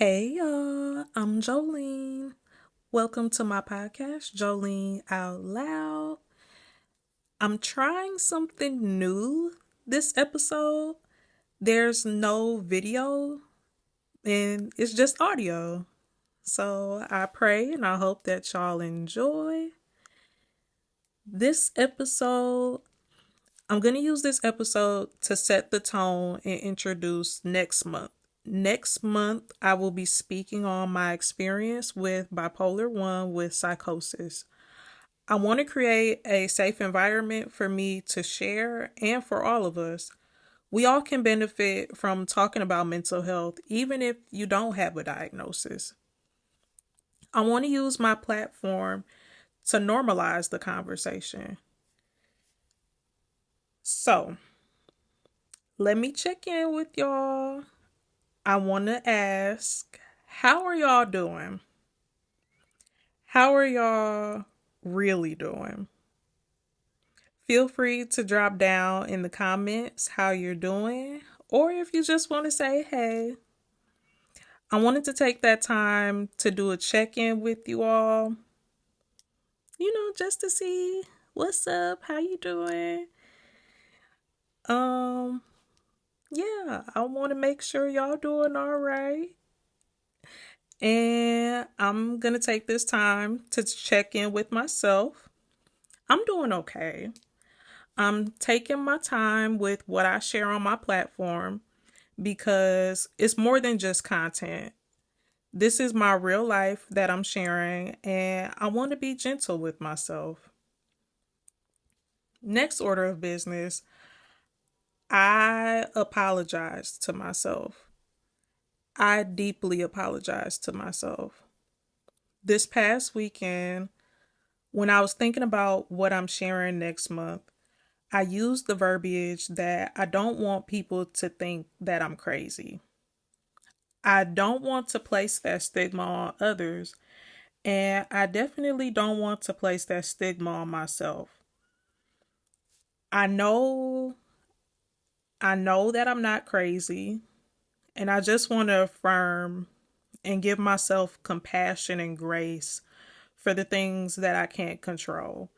Hey y'all, I'm Jolene. Welcome to my podcast, Jolene Out Loud. I'm trying something new this episode. There's no video and it's just audio. So I pray and I hope that y'all enjoy. This episode, I'm going to use this episode to set the tone and introduce next month. Next month, I will be speaking on my experience with bipolar 1 with psychosis. I want to create a safe environment for me to share and for all of us. We all can benefit from talking about mental health, even if you don't have a diagnosis. I want to use my platform to normalize the conversation. So, let me check in with y'all. I want to ask, how are y'all doing? How are y'all really doing? Feel free to drop down in the comments how you're doing, or if you just want to say hey. I wanted to take that time to do a check-in with you all, just to see what's up, how you doing. Um, yeah, I want to make sure y'all doing all right. And I'm going to take this time to check in with myself. I'm doing okay. I'm taking my time with what I share on my platform because it's more than just content. This is my real life that I'm sharing, and I want to be gentle with myself. Next order of business, I apologize to myself. I deeply apologize to myself. This past weekend, when I was thinking about what I'm sharing next month, I used the verbiage that I don't want people to think that I'm crazy. I don't want to place that stigma on others, and I definitely don't want to place that stigma on myself. I know I know that I'm not crazy, and I just want to affirm and give myself compassion and grace for the things that I can't control.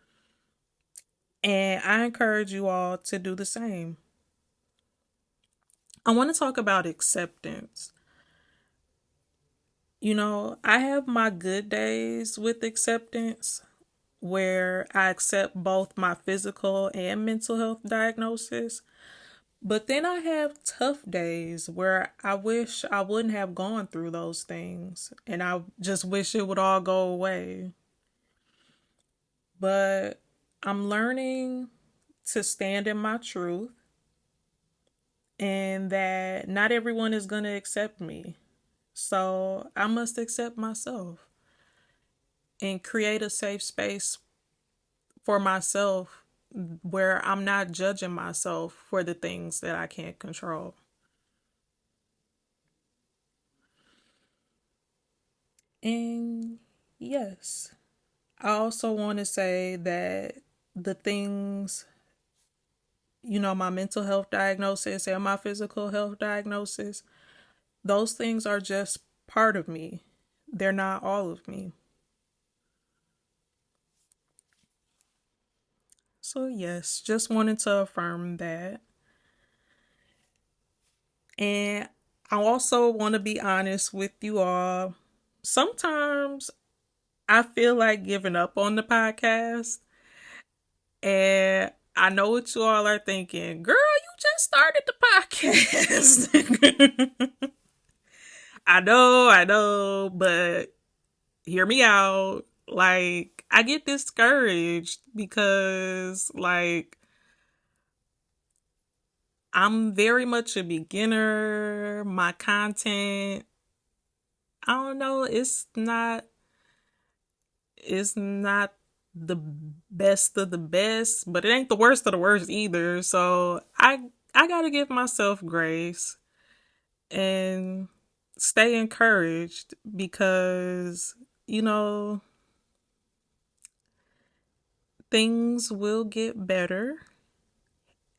And I encourage you all to do the same. I want to talk about acceptance. I have my good days with acceptance where I accept both my physical and mental health diagnosis. But then I have tough days where I wish I wouldn't have gone through those things and I just wish it would all go away. But I'm learning to stand in my truth and that not everyone is going to accept me. So I must accept myself and create a safe space for myself where I'm not judging myself for the things that I can't control. And yes, I also want to say that the things, my mental health diagnosis and my physical health diagnosis, those things are just part of me. They're not all of me. So, yes, just wanted to affirm that. And I also want to be honest with you all. Sometimes I feel like giving up on the podcast. And I know what you all are thinking. Girl, you just started the podcast. I know, but hear me out. Like, I get discouraged because, like, I'm very much a beginner. My content, I don't know, it's not the best of the best, but it ain't the worst of the worst either. So I gotta give myself grace and stay encouraged because, you know, things will get better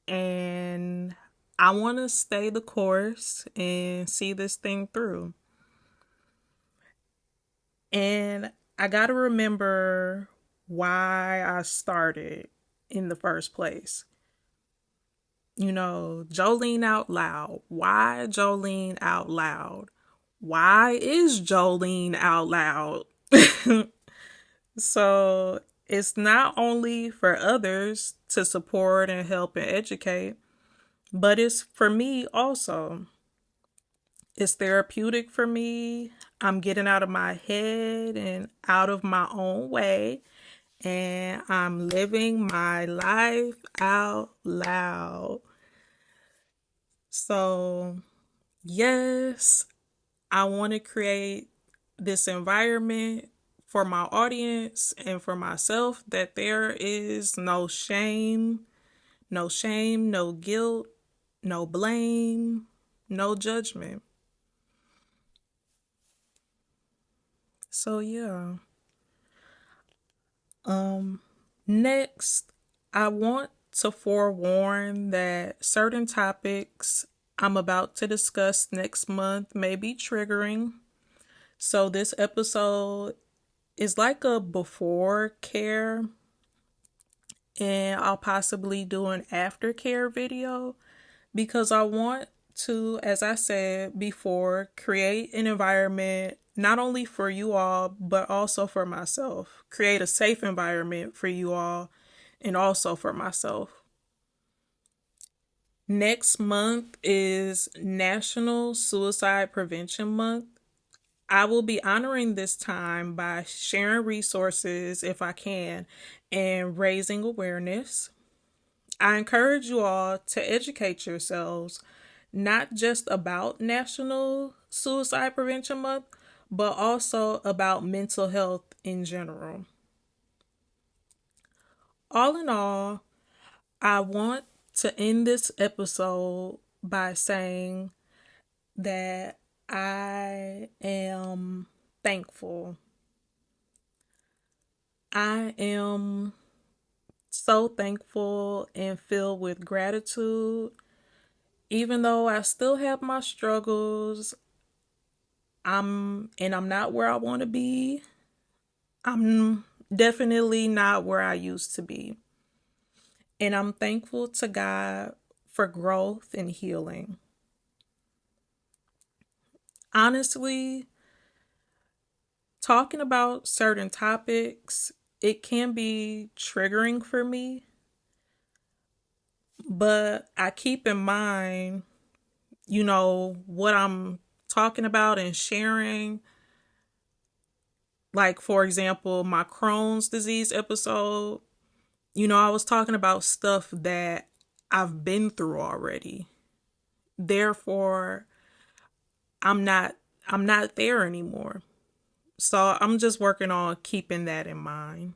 and I want to stay the course and see this thing through. And I got to remember why I started in the first place. Jolene Out Loud. Why Jolene Out Loud? Why is Jolene Out Loud? So it's not only for others to support and help and educate, but it's for me also. It's therapeutic for me. I'm getting out of my head and out of my own way, and I'm living my life out loud. So, yes, I want to create this environment for my audience and for myself that there is no shame, no guilt, no blame, no judgment. So yeah. Next, I want to forewarn that certain topics I'm about to discuss next month may be triggering. So this episode is like a before care, and I'll possibly do an aftercare video because I want to, as I said before, create an environment not only for you all, but also for myself. Create a safe environment for you all and also for myself. Next month is National Suicide Prevention Month. I will be honoring this time by sharing resources if I can and raising awareness. I encourage you all to educate yourselves, not just about National Suicide Prevention Month, but also about mental health in general. All in all, I want to end this episode by saying that I am thankful. I am so thankful and filled with gratitude. Even though I still have my struggles, I'm not where I want to be. I'm definitely not where I used to be. And I'm thankful to God for growth and healing. Honestly, talking about certain topics, it can be triggering for me, but I keep in mind, what I'm talking about and sharing. Like, for example, my Crohn's disease episode, I was talking about stuff that I've been through already. Therefore, I'm not I'm not there anymore. So I'm just working on keeping that in mind.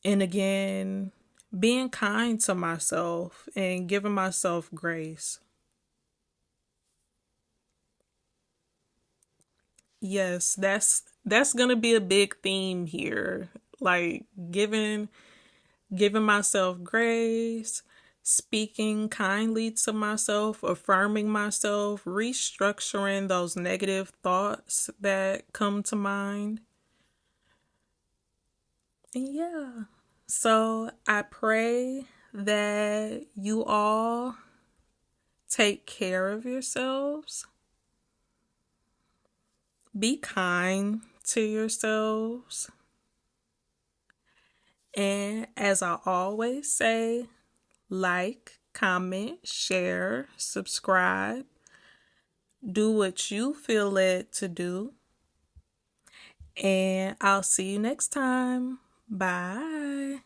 And again, being kind to myself and giving myself grace. Yes, that's going to be a big theme here. Like giving myself grace, speaking kindly to myself, affirming myself, restructuring those negative thoughts that come to mind. And yeah. So I pray that you all take care of yourselves. Be kind to yourselves. And as I always say, like, comment, share, subscribe. Do what you feel led to do. And I'll see you next time. Bye.